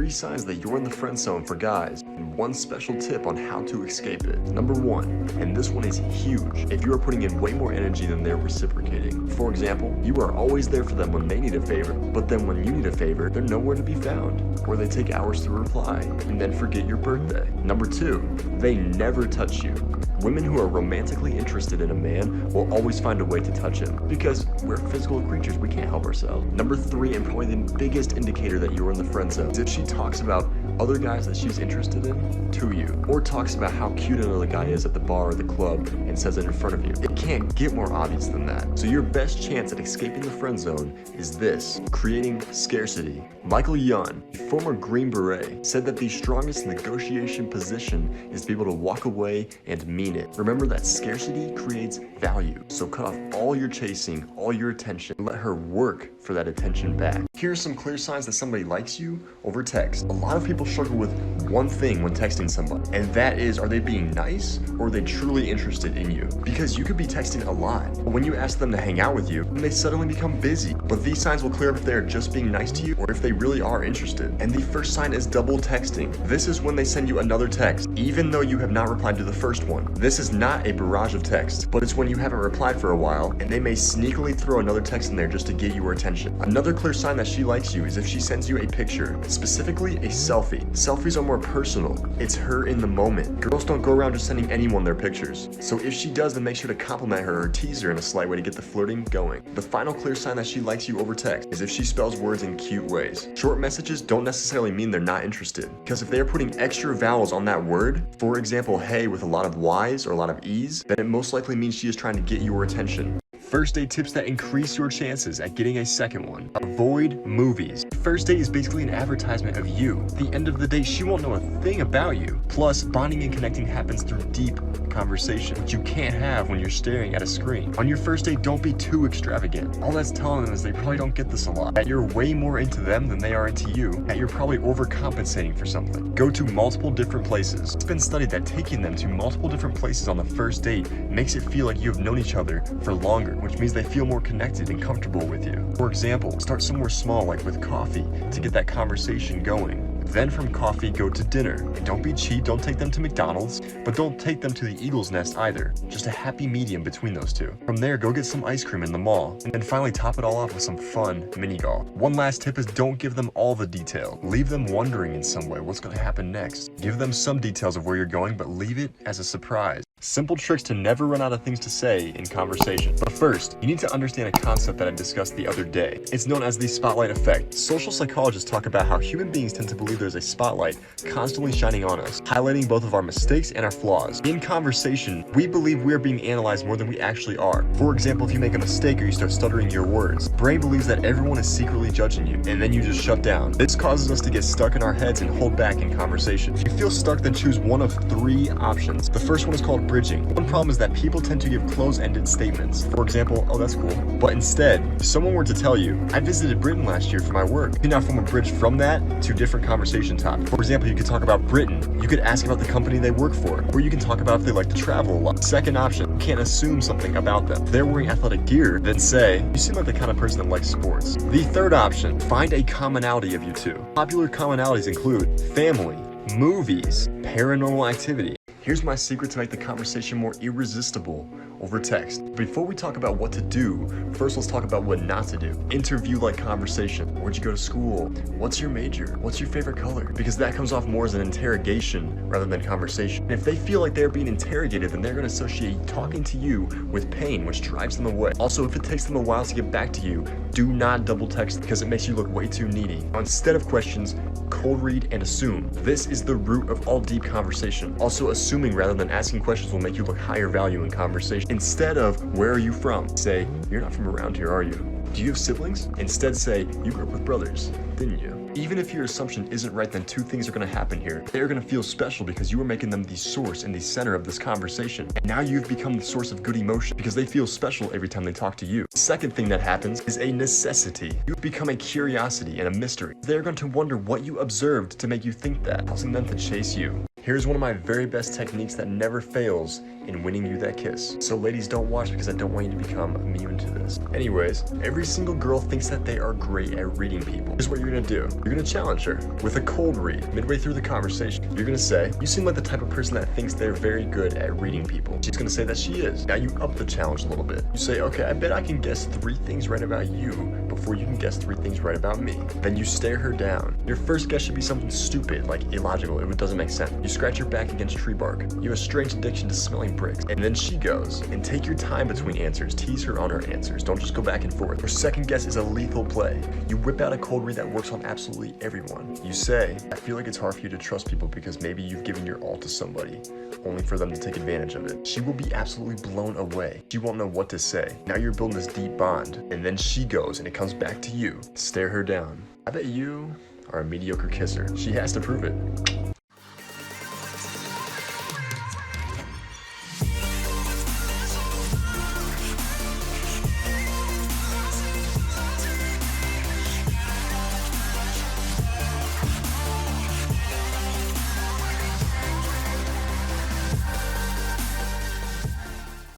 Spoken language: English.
3 signs that you're in the friend zone for guys, and 1 special tip on how to escape it. Number 1, and this one is huge, if you are putting in way more energy than they're reciprocating. For example, you are always there for them when they need a favor, but then when you need a favor, they're nowhere to be found. Or they take hours to reply, and then forget your birthday. Number 2, they never touch you. Women who are romantically interested in a man will always find a way to touch him, because we're physical creatures, we can't help ourselves. Number 3, and probably the biggest indicator that you're in the friend zone, is if she talks about other guys that she's interested in to you, or talks about how cute another guy is at the bar or the club and says it in front of you. It can't get more obvious than that. So your best chance at escaping the friend zone is this: creating scarcity. Michael Young, a former Green Beret, said that the strongest negotiation position is to be able to walk away and mean it. Remember that scarcity creates value. So cut off all your chasing, all your attention, and let her work for that attention back. Here are some clear signs that somebody likes you over text. A lot of people struggle with one thing when texting somebody, and that is, are they being nice or are they truly interested in you? Because you could be texting a lot, but when you ask them to hang out with you, they suddenly become busy. But these signs will clear up if they are just being nice to you or if they really are interested. And the first sign is double texting. This is when they send you another text, even though you have not replied to the first one. This is not a barrage of text, but it's when you haven't replied for a while, and they may sneakily throw another text in there just to get your attention. Another clear sign that she likes you is if she sends you a picture, specifically a selfie. Selfies are more personal. It's her in the moment. Girls don't go around just sending anyone their pictures. So if she does, then make sure to compliment her or tease her in a slight way to get the flirting going. The final clear sign that she likes you over text is if she spells words in cute ways. Short messages don't necessarily mean they're not interested, because if they're putting extra vowels on that word, for example, hey with a lot of Y's or a lot of E's, then it most likely means she is trying to get your attention. First date tips that increase your chances at getting a second one. Avoid movies. First date is basically an advertisement of you. At the end of the day, she won't know a thing about you. Plus, bonding and connecting happens through deep conversation, which you can't have when you're staring at a screen. On your first date, don't be too extravagant. All that's telling them is they probably don't get this a lot, that you're way more into them than they are into you, that you're probably overcompensating for something. Go to multiple different places. It's been studied that taking them to multiple different places on the first date makes it feel like you have known each other for longer, which means they feel more connected and comfortable with you. For example, start somewhere small like with coffee to get that conversation going. Then from coffee, go to dinner. And don't be cheap, don't take them to McDonald's, but don't take them to the Eagle's Nest either. Just a happy medium between those two. From there, go get some ice cream in the mall, and then finally top it all off with some fun mini golf. One last tip is don't give them all the detail. Leave them wondering in some way what's going to happen next. Give them some details of where you're going, but leave it as a surprise. Simple tricks to never run out of things to say in conversation. But first, you need to understand a concept that I discussed the other day. It's known as the spotlight effect. Social psychologists talk about how human beings tend to believe there's a spotlight constantly shining on us, highlighting both of our mistakes and our flaws. In conversation, we believe we're being analyzed more than we actually are. For example, if you make a mistake or you start stuttering your words, brain believes that everyone is secretly judging you, and then you just shut down. This causes us to get stuck in our heads and hold back in conversation. If you feel stuck, then choose one of 3 options. The first one is called bridging. One problem is that people tend to give close-ended statements. For example, oh, that's cool. But instead, if someone were to tell you, I visited Britain last year for my work, you can now form a bridge from that to different conversation topics. For example, you could talk about Britain. You could ask about the company they work for, or you can talk about if they like to travel a lot. Second option, you can't assume something about them. If they're wearing athletic gear, then say, you seem like the kind of person that likes sports. The third option, find a commonality of you two. Popular commonalities include family, movies, paranormal activity. Here's my secret to make the conversation more irresistible over text. Before we talk about what to do, first let's talk about what not to do. Interview-like conversation. Where'd you go to school? What's your major? What's your favorite color? Because that comes off more as an interrogation rather than conversation. And if they feel like they're being interrogated, then they're going to associate talking to you with pain, which drives them away. Also, if it takes them a while to get back to you, do not double text because it makes you look way too needy. Now, instead of questions, cold read and assume. This is the root of all deep conversation. Also, assuming rather than asking questions will make you look higher value in conversation. Instead of, where are you from? Say, you're not from around here, are you? Do you have siblings? Instead say, you grew up with brothers, didn't you? Even if your assumption isn't right, then 2 things are going to happen here. They're going to feel special because you are making them the source and the center of this conversation. And now you've become the source of good emotion because they feel special every time they talk to you. The second thing that happens is a necessity. You've become a curiosity and a mystery. They're going to wonder what you observed to make you think that, causing them to chase you. Here's one of my very best techniques that never fails in winning you that kiss. So ladies, don't watch because I don't want you to become immune to this. Anyways, every single girl thinks that they are great at reading people. Here's what you're gonna do. You're gonna challenge her with a cold read. Midway through the conversation, you're gonna say, you seem like the type of person that thinks they're very good at reading people. She's gonna say that she is. Now you up the challenge a little bit. You say, okay, I bet I can guess 3 things right about you before you can guess 3 things right about me. Then you stare her down. Your first guess should be something stupid, like illogical. It doesn't make sense. You scratch your back against tree bark. You have a strange addiction to smelling bricks. And then she goes. And take your time between answers. Tease her on her answers. Don't just go back and forth. Her second guess is a lethal play. You whip out a cold read that works on absolutely everyone. You say, I feel like it's hard for you to trust people because maybe you've given your all to somebody, only for them to take advantage of it. She will be absolutely blown away. She won't know what to say. Now you're building this deep bond. And then she goes and it comes back to you. Stare her down. I bet you are a mediocre kisser. She has to prove it.